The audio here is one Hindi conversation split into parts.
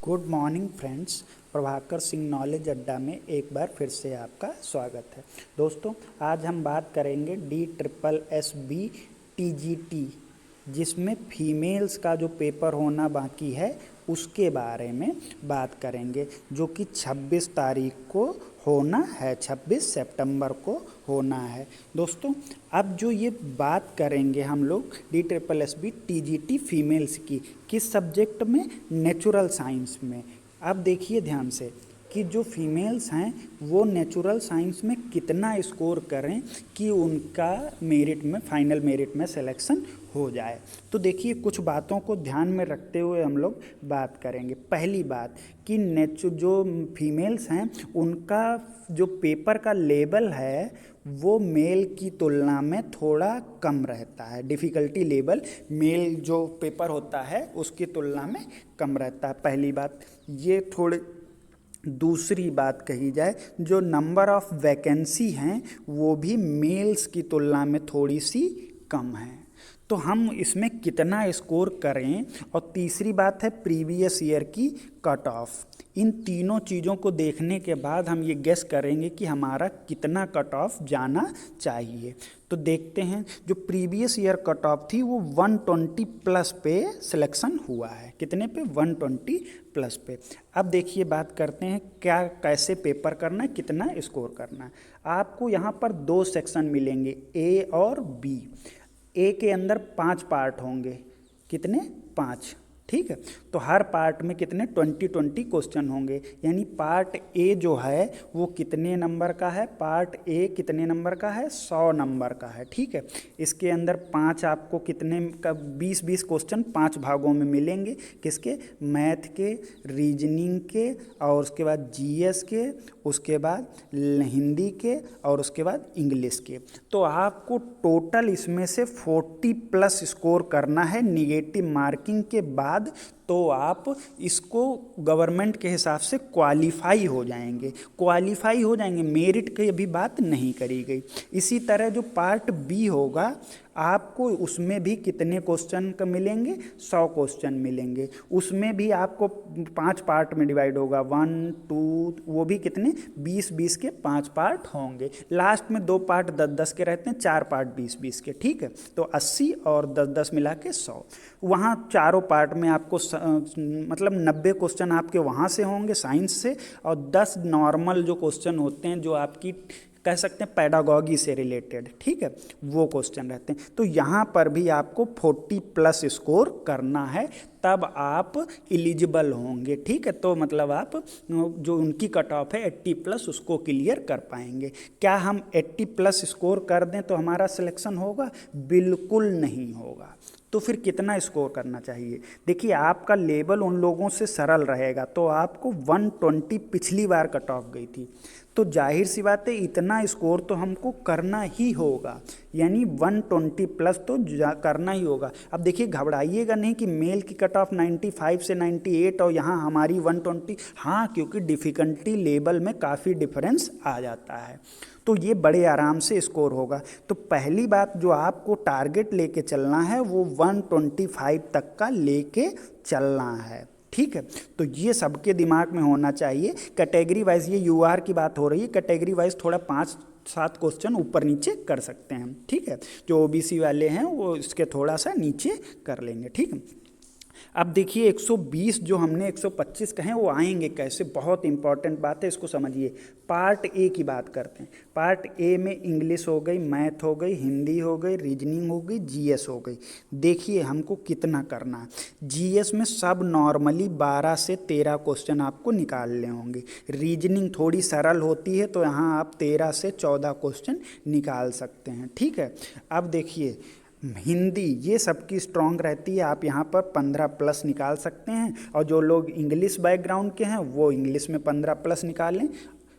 Good morning friends. Prabhakar Singh knowledge अड्डा में एक बार फिर से आपका स्वागत है। दोस्तों, आज हम बात करेंगे DSSB TGT, जिसमें फीमेल्स का जो पेपर होना बाकी है उसके बारे में बात करेंगे, जो कि 26 तारीख को होना है, 26 सितंबर को होना है। दोस्तों, अब जो ये बात करेंगे हम लोग DSSB TGT फीमेल्स की, किस सब्जेक्ट में? नेचुरल साइंस में। अब देखिए ध्यान से कि जो फीमेल्स हैं वो नेचुरल साइंस में कितना स्कोर करें कि उनका मेरिट में, फाइनल मेरिट में सिलेक्शन हो जाए। तो देखिए, कुछ बातों को ध्यान में रखते हुए हम लोग बात करेंगे। पहली बात कि जो फीमेल्स हैं उनका जो पेपर का लेवल है वो मेल की तुलना में थोड़ा कम रहता है। डिफ़िकल्टी लेवल मेल जो पेपर होता है उसकी तुलना में कम रहता है, पहली बात ये थोड़े। दूसरी बात कही जाए, जो नंबर ऑफ़ वैकेंसी हैं वो भी मेल्स की तुलना में थोड़ी सी कम है, तो हम इसमें कितना स्कोर करें। और तीसरी बात है प्रीवियस ईयर की कट ऑफ। इन तीनों चीज़ों को देखने के बाद हम ये गेस करेंगे कि हमारा कितना कट ऑफ जाना चाहिए। तो देखते हैं, जो प्रीवियस ईयर कट ऑफ थी वो 120 प्लस पे सिलेक्शन हुआ है। कितने पे? 120 प्लस पे। अब देखिए, बात करते हैं क्या कैसे पेपर करना है, कितना स्कोर करना है। आपको यहाँ पर दो सेक्शन मिलेंगे, ए और बी। ए के अंदर 5 पार्ट होंगे। कितने? 5। ठीक है, तो हर पार्ट में कितने? 20-20 क्वेश्चन होंगे। यानी पार्ट ए जो है वो कितने नंबर का है? पार्ट ए कितने नंबर का है? 100 नंबर का है। ठीक है, इसके अंदर 5 आपको कितने का 20-20 क्वेश्चन 5 भागों में मिलेंगे। किसके? मैथ के, रीजनिंग के, और उसके बाद जीएस के, उसके बाद हिंदी के, और उसके बाद इंग्लिश के। तो आपको टोटल इसमें से 40 प्लस स्कोर करना है निगेटिव मार्किंग के बाद। तो आप इसको गवर्नमेंट के हिसाब से क्वालिफाई हो जाएंगे। क्वालिफाई हो जाएंगे, मेरिट की अभी बात नहीं करी गई। इसी तरह जो पार्ट बी होगा, आपको उसमें भी कितने क्वेश्चन का मिलेंगे? 100 क्वेश्चन मिलेंगे। उसमें भी आपको 5 पार्ट में डिवाइड होगा, 1, 2, वो भी कितने? 20-20 के 5 पार्ट होंगे। लास्ट में 2 पार्ट 10-10 के रहते हैं, 4 पार्ट 20-20 के। ठीक है, तो 80 और 10-10 मिला के 100। वहाँ चारों पार्ट में आपको मतलब 90 क्वेश्चन आपके वहाँ से होंगे साइंस से, और 10 नॉर्मल जो क्वेश्चन होते हैं जो आपकी कह सकते हैं पैडागॉजी से रिलेटेड, ठीक है, वो क्वेश्चन रहते हैं। तो यहाँ पर भी आपको 40 प्लस स्कोर करना है, तब आप एलिजिबल होंगे। ठीक है, तो मतलब आप जो उनकी कट ऑफ है 80 प्लस उसको क्लियर कर पाएंगे। क्या हम 80 प्लस स्कोर कर दें तो हमारा सिलेक्शन होगा? बिल्कुल नहीं होगा। तो फिर कितना स्कोर करना चाहिए? देखिए, आपका लेवल उन लोगों से सरल रहेगा, तो आपको 120 पिछली बार कट ऑफ गई थी, तो जाहिर सी बात है इतना स्कोर तो हमको करना ही होगा। यानी 120 प्लस तो करना ही होगा। अब देखिए, घबराइएगा नहीं कि मेल की कट ऑफ 95 से 98 और यहाँ हमारी 120। हाँ, क्योंकि डिफ़िकल्टी लेवल में काफ़ी डिफरेंस आ जाता है, तो ये बड़े आराम से स्कोर होगा। तो पहली बात जो आपको टारगेट लेके चलना है वो 125 तक का लेके चलना है। ठीक है, तो ये सबके दिमाग में होना चाहिए। कैटेगरी वाइज, ये यूआर की बात हो रही है, कैटेगरी वाइज थोड़ा 5-7 क्वेश्चन ऊपर नीचे कर सकते हैं। ठीक है, जो ओबीसी वाले हैं वो इसके थोड़ा सा नीचे कर लेंगे। ठीक है, अब देखिए 120 जो हमने 125 कहे वो आएंगे कैसे, बहुत इंपॉर्टेंट बात है, इसको समझिए। पार्ट ए की बात करते हैं। पार्ट ए में इंग्लिश हो गई, मैथ हो गई, हिंदी हो गई, रीजनिंग हो गई, जीएस हो गई। देखिए हमको कितना करना है। जीएस में सब नॉर्मली 12 से 13 क्वेश्चन आपको निकालने होंगे। रीजनिंग थोड़ी सरल होती है तो यहाँ आप 13 से 14 क्वेश्चन निकाल सकते हैं। ठीक है, अब देखिए हिंदी ये सबकी स्ट्रांग रहती है, आप यहाँ पर 15 प्लस निकाल सकते हैं, और जो लोग इंग्लिश बैकग्राउंड के हैं वो इंग्लिश में 15 प्लस निकालें।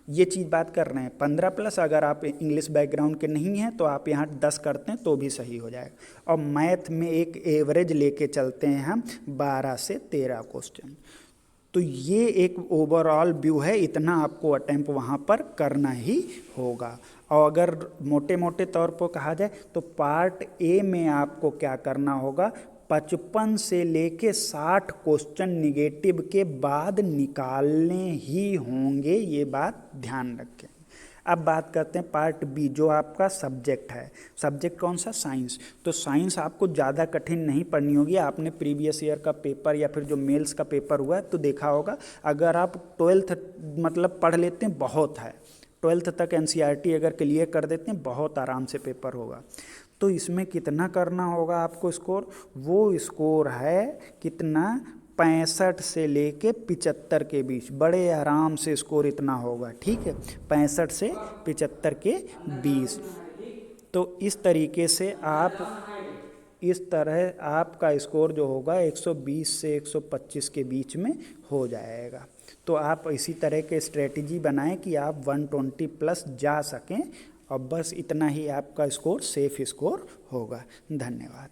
ये चीज़ बात कर रहे हैं 15 प्लस। अगर आप इंग्लिश बैकग्राउंड के नहीं हैं तो आप यहाँ 10 करते हैं तो भी सही हो जाएगा। और मैथ में एक एवरेज लेके चलते हैं हम 12 से 13 क्वेश्चन। तो ये एक ओवरऑल व्यू है, इतना आपको अटेम्प्ट वहाँ पर करना ही होगा। और अगर मोटे मोटे तौर पर कहा जाए तो पार्ट ए में आपको क्या करना होगा? 55 से लेके 60 क्वेश्चन निगेटिव के बाद निकालने ही होंगे, ये बात ध्यान रखें। अब बात करते हैं पार्ट बी, जो आपका सब्जेक्ट है। सब्जेक्ट कौन सा? साइंस। तो साइंस आपको ज़्यादा कठिन नहीं पढ़नी होगी। आपने प्रीवियस ईयर का पेपर या फिर जो मेल्स का पेपर हुआ है तो देखा होगा। अगर आप 12th मतलब पढ़ लेते हैं बहुत है, 12th तक एनसीईआरटी अगर क्लियर कर देते हैं बहुत आराम से पेपर होगा। तो इसमें कितना करना होगा आपको स्कोर? वो स्कोर है कितना? 65 से लेके 75 के बीच, बड़े आराम से स्कोर इतना होगा, ठीक है, 65 से 75 के बीच। तो इस तरीके से इस तरह आपका स्कोर जो होगा 120 से 125 के बीच में हो जाएगा। तो आप इसी तरह के स्ट्रेटजी बनाएं कि आप 120 प्लस जा सकें, और बस इतना ही आपका स्कोर सेफ स्कोर होगा। धन्यवाद।